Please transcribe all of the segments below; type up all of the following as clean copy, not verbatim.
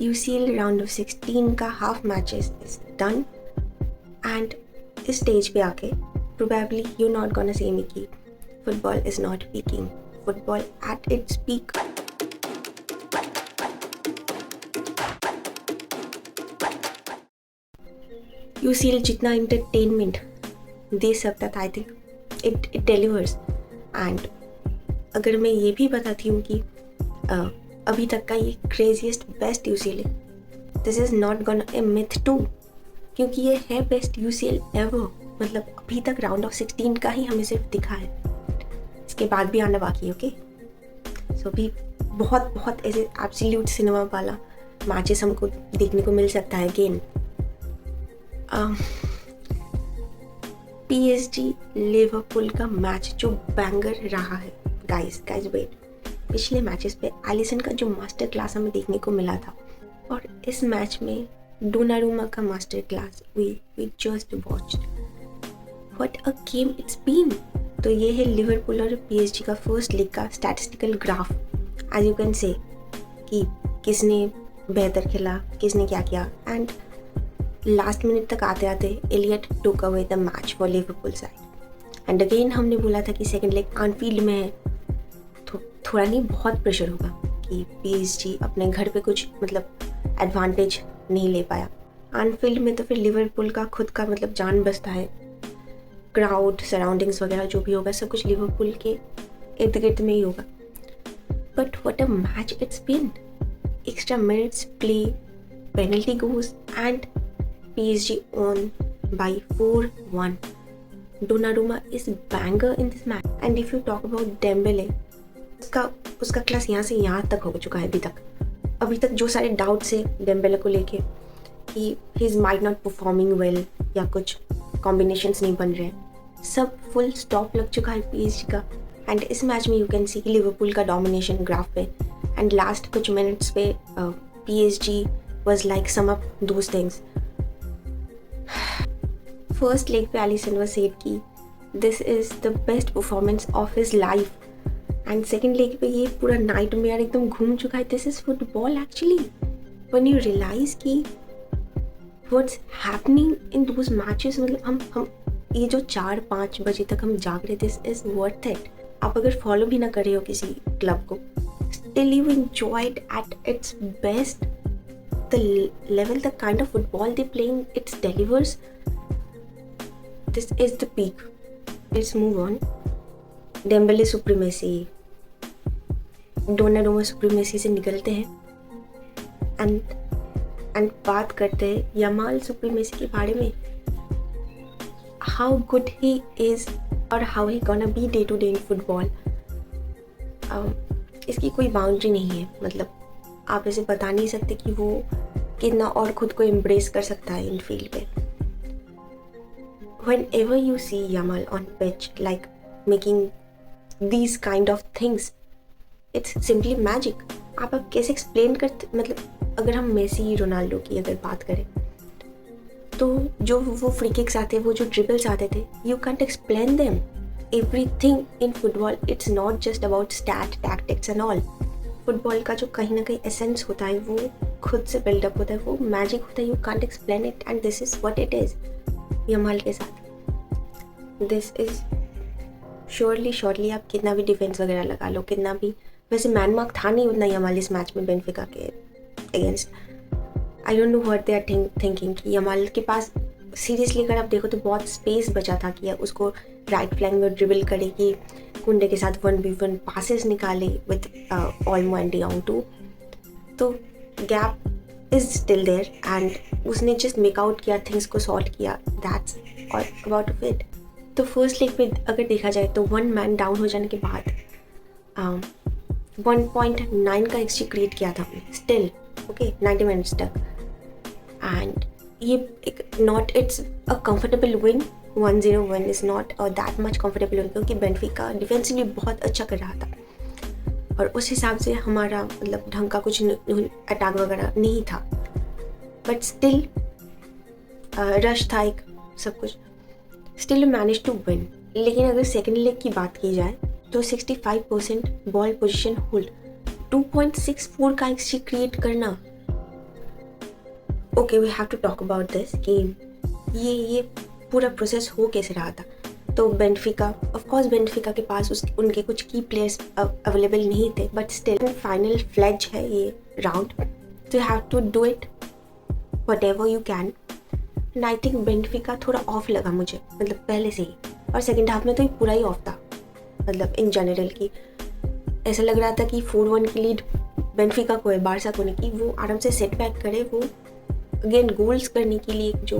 UCL round of 16 का half matches is done and इस stage पे आके probably you not gonna say me कि football is not peaking. Football at its peak UCL जितना entertainment दे सकता था, I think it delivers. And अगर मैं ये भी बताती हूँ कि अभी तक का ये क्रेजीएस्ट बेस्ट UCL है, this is not gone a myth too, क्योंकि ये है बेस्ट UCL एवर. मतलब अभी तक राउंड ऑफ 16 का ही हमें सिर्फ दिखा है, इसके बाद भी आना बाकी है. ओके, सो भी बहुत बहुत ऐसे एब्सोल्यूट सिनेमा वाला मैचेस हमको देखने को मिल सकता है अगेन. PSG लिवरपूल का मैच जो बैंगर रहा है. गाइस वेट, पिछले मैचेस पे एलिसन का जो मास्टर क्लास हमें देखने को मिला था, और इस मैच में डोनारुमा का master class we just watched. What a game it's been. तो ये है लिवरपूल और PSG का फर्स्ट लीग का statistical graph. As you can say कि किसने बेहतर खेला, किसने क्या किया. एंड लास्ट मिनट तक आते आते Elliott took away the match for Liverpool side. And again हमने बोला था कि सेकंड लेग एनफील्ड में है, थोड़ा नहीं बहुत प्रेशर होगा कि PSG अपने घर पे कुछ मतलब एडवांटेज नहीं ले पाया. एनफील्ड में तो फिर लिवरपूल का खुद का मतलब जान बसता है. क्राउड, सराउंडिंग्स वगैरह जो भी होगा सब कुछ लिवरपूल के इर्द गिर्द में ही होगा. But what a match it's been. Extra minutes play, penalty goals and PSG won by 4-1. Donnarumma is banger in this match. And if you talk about Dembele, उसका क्लास यहाँ से यहाँ तक हो चुका है अभी तक जो सारे डाउट्स है डेम्बेले को लेके कि he is might not performing well या कुछ कॉम्बिनेशंस नहीं बन रहे हैं, सब फुल स्टॉप लग चुका है PSG का. एंड इस मैच में यू कैन सी लिवरपूल का डोमिनेशन ग्राफ पे. एंड लास्ट कुछ मिनट्स पे PSG was like sum up those things. First leg पे एलिसन वाज सेड कि this is the best performance of his life. And second leg पे ये पूरा night में यार एकदम घूम चुका है. This is football actually. When you realize कि what's happening in those matches, मतलब हम ये जो 4-5 बजे तक हम जाग रहे, दिस इज़ वर्थ इट. आप अगर फॉलो भी ना कर रहे हो किसी क्लब को, still you enjoyed at its best. The level, the kind of football they playing, it's delivers. This is the peak. Let's move on. Dembele supremacy, Donnarumma supremacy से निकलते हैं and बात करते हैं यमाल supremacy के बारे में. How good he is और how he gonna be day to day in football. इसकी कोई बाउंड्री नहीं है. मतलब आप ऐसे बता नहीं सकते कि वो कितना और खुद को एम्ब्रेस कर सकता है इन फील्ड पे. Whenever you see Yamal on pitch, like making these kind of things, it's simply magic. आप कैसे एक्सप्लेन करते, मतलब अगर हम मेसी, रोनाल्डो की अगर बात करें तो जो वो फ्री किक्स आते, वो जो ड्रिबल्स आते थे, you can't explain them. Everything in football, it's not just about stat, tactics and all. Football का जो कहीं ना कहीं एसेंस होता है वो खुद से बिल्डअप होता है, वो मैजिक होता है. You can't explain it and this is what it is. Yamal के साथ दिस इज़ श्योरली आप कितना भी डिफेंस वगैरह लगा लो, कितना भी, वैसे मैन मार्क था नहीं उतना यमाल इस मैच में बेनफिका के against. I don't know what they are thinking कि यमाल के पास सीरियसली अगर आप देखो तो बहुत स्पेस बचा था कि उसको राइट फ्लैंक में ड्रिबल करे, कि कुंडे के साथ 1v1 पासेस निकाले with Olmo and de Jong too. तो gap is still there and उसने just make out किया, things को sort किया. That's all about it. तो फर्स्ट लेग पे अगर देखा जाए तो 1 मैन डाउन हो जाने के बाद 1.9 का XG क्रिएट किया था हमने स्टिल. ओके, 90 मिनट्स तक. एंड ये एक not it's a comfortable win. 1-0 win is not that much comfortable win, क्योंकि बेनफिका डिफेंसिवली बहुत अच्छा कर रहा था और उस हिसाब से हमारा मतलब ढंग का कुछ अटैक वगैरह नहीं था. बट स्टिल रश था एक, सब कुछ, स्टिल मैनेज टू विन. लेकिन अगर सेकेंड लेग की बात की जाए तो 65% बॉल पोजीशन होल्ड, 2.64 का एक्सजी क्रिएट करना, okay we have to talk about this कि ये पूरा प्रोसेस हो कैसे रहा था। तो बेंफिका, ऑफ कोर्स बेंफिका के पास उनके कुछ की प्लेयर्स अवेलेबल नहीं थे, बट स्टिल फाइनल फ्लेज है ये राउंड, तो you have to do it whatever you can. And I think Benfica थोड़ा ऑफ लगा मुझे, मतलब पहले से ही, और सेकेंड हाफ में तो ये पूरा ही ऑफ था। मतलब इन जनरल की ऐसा लग रहा था कि 4-1 की लीड बेंफिका को है, बारसा को नहीं, कि वो आराम से सेट बैक करे, वो अगेन गोल्स करने के लिए जो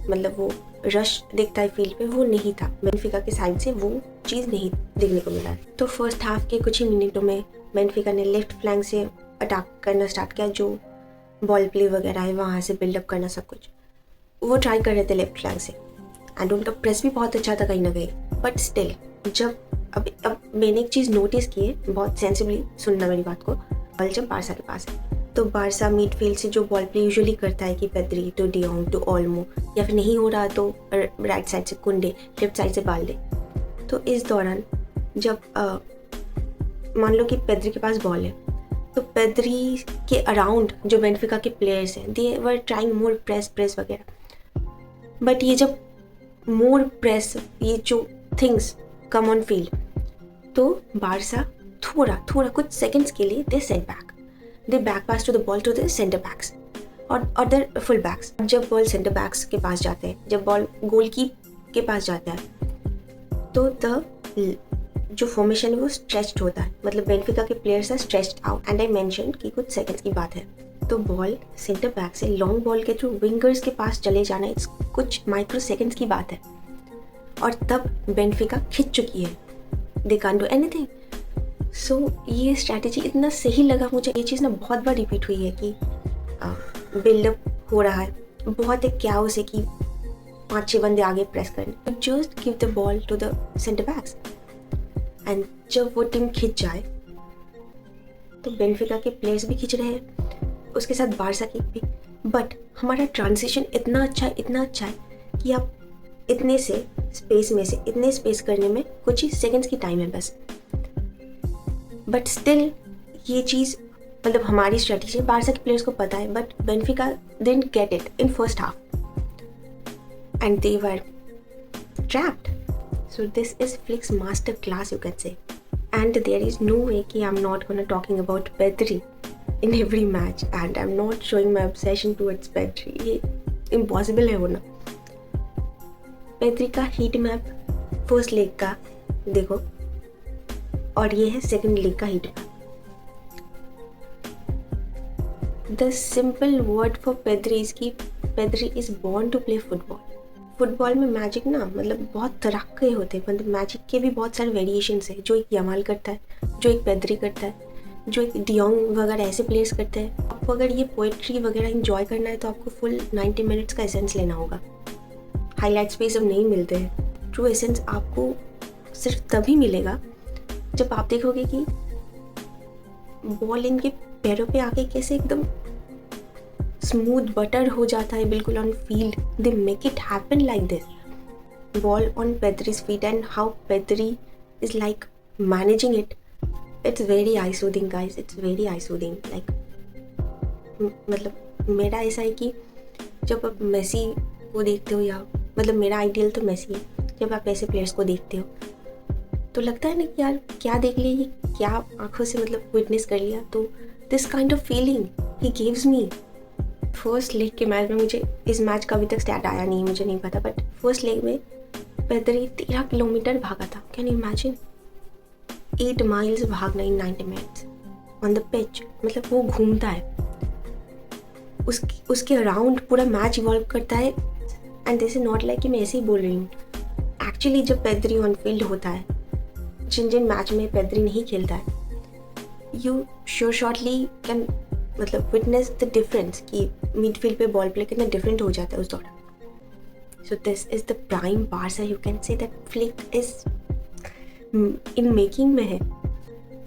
मतलब वो रश देखता है फील्ड पे, वो नहीं था बेंफिका के साइड से, वो चीज़ नहीं देखने को मिला। तो फर्स्ट हाफ के कुछ ही मिनटों में बेंफिका ने लेफ्ट फ्लैंक से अटैक करना स्टार्ट किया, जो बॉल प्ले वगैरह है वहाँ से बिल्डअप करना, सब कुछ वो ट्राई कर रहे थे लेफ्ट फ्लैंक से। एंड उनका प्रेस भी बहुत अच्छा था कहीं ना कहीं, बट स्टिल जब अब मैंने एक चीज़ नोटिस की है, बहुत सेंसिबली सुनना मेरी बात को, बॉल जब बारसा के पास है तो बारसा मिडफील्ड से जो बॉल प्ले यूजुअली करता है कि Pedri to de Jong to Olmo, या फिर नहीं हो रहा तो राइट साइड से कुंडे, लेफ्ट साइड से बाल्डे। तो इस दौरान जब मान लो कि पेद्री के पास बॉल है, तो पेद्री के अराउंड जो बेंफिका के प्लेयर्स हैं, they were trying more press वगैरह, बट ये जब मोर प्रेस, ये जो थिंग्स कम ऑन फील्ड, तो बारसा थोड़ा कुछ सेकंड्स के लिए they set back, they back pass to the ball to the centre backs और दे फुल बैक्स। जब बॉल सेंटर बैक्स के पास जाते हैं, जब बॉल गोल की के पास जाता है, तो जो फॉर्मेशन है वो स्ट्रेच्ड होता है, मतलब बेंफिका के players are stretched out. And I mention कि कुछ सेकंड्स की बात है, तो बॉल सेंटर बैक से लॉन्ग बॉल के थ्रू विंगर्स के पास चले जाना, इट्स कुछ माइक्रो सेकंड्स की बात है, और तब बेंफिका खिंच चुकी है, दे कांट डू एनीथिंग। सो ये स्ट्रैटेजी इतना सही लगा मुझे, ये चीज़ ना बहुत बार रिपीट हुई है कि बिल्डअप हो रहा है, बहुत एक क्या उसे कि 5-6 बंदे आगे प्रेस करने, just give the ball to the centre backs. And जब वो टीम खिंच जाए तो बेंफिका के प्लेयर्स भी खिंच रहे हैं, उसके साथ बारसा की भी, बट हमारा ट्रांजिशन इतना अच्छा है कि आप इतने स्पेस करने में कुछ ही सेकंड्स की टाइम है बस, बट स्टिल ये चीज़ मतलब हमारी स्ट्रेटेजी बारसा के प्लेयर्स को पता है, but बेंफिका didn't get it in first half and they were trapped. So this is Flick's master class, you can say, and there is no way कि I'm not gonna talking about Pedri in every match, and I'm not showing my obsession towards Pedri, ये impossible है होना। Pedri का heat map first leg का देखो, और ये है सेकंड लेग का heat map. The simple word for Pedri is कि Pedri is born to play football। Football में मैजिक ना मतलब बहुत तरह के होते हैं, मतलब मैजिक के भी बहुत सारे वेरिएशंस हैं, जो एक यमाल करता है, जो एक पेद्री करता है, जो एक डियोंग वगैरह ऐसे प्लेयर्स करते हैं। आपको अगर ये पोएट्री वगैरह इंजॉय करना है तो आपको फुल 90 मिनट्स का एसेंस लेना होगा, हाईलाइट्स पे सब नहीं मिलते हैं। ट्रू एसेंस आपको सिर्फ तभी मिलेगा जब आप देखोगे कि बॉल इनके पैरों पे आके कैसे एकदम स्मूथ बटर हो जाता है बिल्कुल on field, they make it happen like this, ball on Pedri's feet, and how Pedri is like managing it, it's very eye soothing guys, it's very eye soothing. Like मतलब मेरा ऐसा है कि जब आप मेसी को देखते हो, या मतलब मेरा आइडियल तो मेसी है, जब आप ऐसे प्लेयर्स को देखते हो तो लगता है ना कि यार क्या देख लिया, ये क्या आंखों से मतलब विटनेस कर लिया। तो this kind of feeling he gives me. First leg के मैच में, मुझे इस मैच का अभी तक स्टैट आया नहीं, मुझे नहीं पता, बट फर्स्ट लेग में पेद्री 13 किलोमीटर भागा था। कैन यू इमेजिन 8 माइल्स भागना इन 90 मिनट्स ऑन द पिच, मतलब वो घूमता है, उसके अराउंड पूरा मैच इवॉल्व करता है। And this is not like कि मैं ऐसे ही बोल रही हूँ, एक्चुअली जब पेद्री ऑन फील्ड होता है, जिन मैच में पेद्री नहीं खेलता है, यू श्योर शॉर्टली कैन मतलब विटनेस द डिफरेंस कि मिडफील्ड पे बॉल प्ले कितना डिफरेंट हो जाता है उस दौरान। So this is the prime Barca, you can say that Flick is in making में है।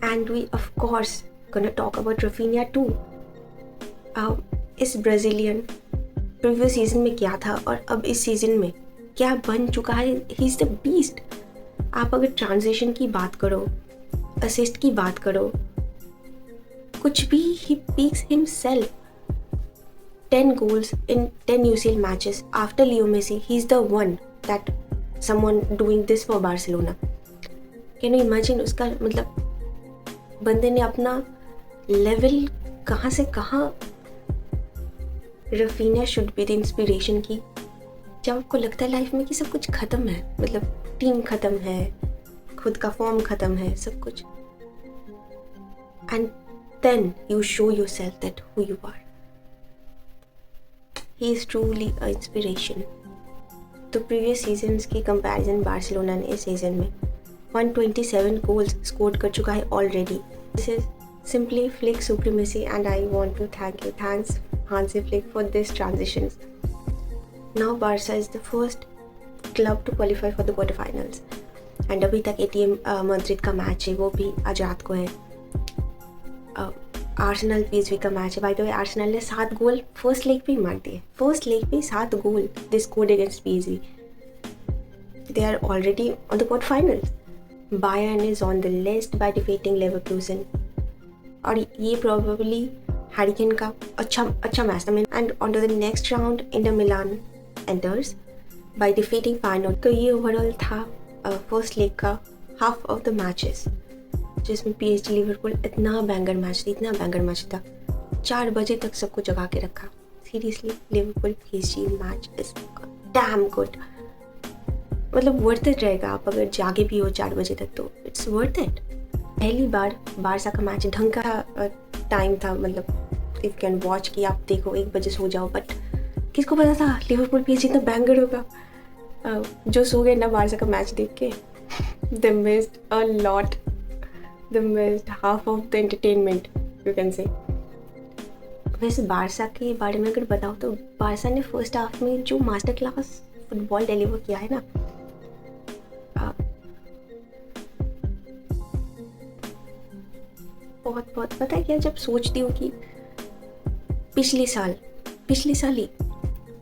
And we of course gonna talk about Raphinha too. इस ब्राज़ीलियन प्रीवियस सीजन में क्या था और अब इस सीजन में क्या बन चुका है, ही इज़ द बीस्ट। आप अगर ट्रांजिशन की बात करो, असिस्ट की बात करो, कुछ भी, ही peaks himself. 10 goals in 10 UCL matches. After Leo Messi, he's the one that someone doing this for Barcelona. Can you imagine? उसका मतलब बंदे ने अपना लेवल कहाँ से कहाँ Rafina should be the inspiration की. जब आपको लगता है लाइफ में कि सब कुछ ख़त्म है, मतलब टीम ख़त्म है, खुद का फॉर्म ख़त्म है, सब कुछ, and then you show yourself that who you are. He is truly a inspiration. तो प्रीवियस सीजन्स की कंपैरिजन बार्सिलोना ने इस सीज़न में 127 गोल्स स्कोर कर चुका है already. This is simply Flick supremacy and I want to thank you. Thanks Hansi Flick for this transitions. Now Barca is the first club to qualify for the quarterfinals. And अभी तक ATM Madrid का match है, वो भी आज रात को है. आर्सेनल PSV का मैच है. बाय द वे आर्सेनल ने 7 गोल फर्स्ट लेग पे ही मार दिए. फर्स्ट लेग पे 7 goal they scored against PSV. They are already on the quarterfinals. Bayern is on the list by defeating Leverkusen. और ये probably हैरिकेन का अच्छा मैच था. And on to the next round Inter Milan enters by defeating final. तो ये overall था first leg का half of the matches, जिसमें PSG लिवरपूल इतना बैंगर मैच था. 4 बजे तक सबको जगा के रखा. Seriously Liverpool PSG match is damn good. मतलब वर्थ इट रहेगा. आप अगर जागे भी हो 4 बजे तक तो इट्स वर्थ इट. पहली बार बारसा का मैच ढंग का टाइम था, मतलब इफ कैन वॉच कि आप देखो 1 बजे सो जाओ. बट किसको पता था लिवरपूल PSG इतना बैंगर होगा. जो सो गए ना बारसा का मैच देख के, दे missed a lot. They missed half of the entertainment you can से. वैसे बारसा के बारे में अगर बताओ तो बारसा ने फर्स्ट हाफ में जो मास्टर क्लास फुटबॉल डिलीवर किया है ना, बहुत पता है क्या, जब सोचती हूँ कि पिछले साल ही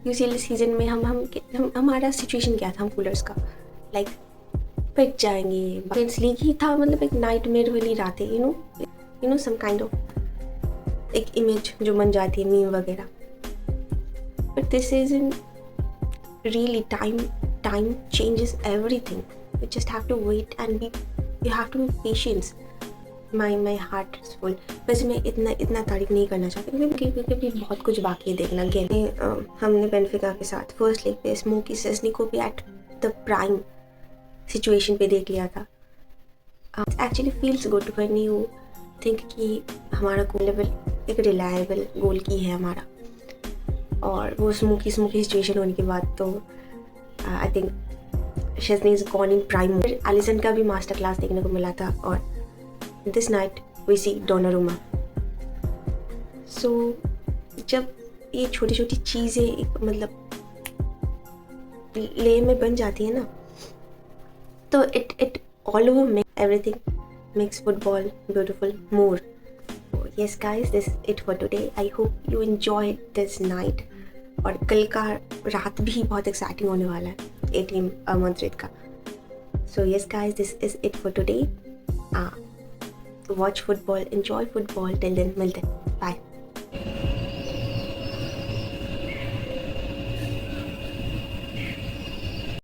UCL सीजन में हम हमारा सिचुएशन क्या था, हम कूलर्स का लाइक पिट जाएंगे. चैंपियंस लीग ही था, मतलब एक नाइटमेयर वाली रातें. You know some kind of एक इमेज जो बन जाती है मीम वगैरह. But this is in really time changes everything. You just have to wait and you have to be patience. My heart is full. वैसे मैं इतना तारीफ नहीं करना चाहती क्योंकि बहुत कुछ बाकी है देखना. गेम हमने बेनिफिका के साथ फर्स्ट लेग पे स्मोकी सेस्नी को भी एट द प्राइम सिचुएशन पे देख लिया था. Actually feels good when you think कि हमारा गोल लेवल एक रिलायबल गोल की है हमारा, और वो स्मोकी सिचुएशन होने के बाद तो I think Szczesny is gone in prime. Alisson का भी मास्टर क्लास देखने को मिला था. और this night we see Donnarumma. So जब ये छोटी चीज़ें मतलब ले में बन जाती है ना, तो it all over make everything makes football beautiful more. So yes guys, this is it for today. I hope you enjoyed this night. और कल का रात भी बहुत एक्साइटिंग होने वाला है ATM मैड्रिड का. So yes guys, this is it for today. Watch football, enjoy football. Till then, मिलते हैं. Bye.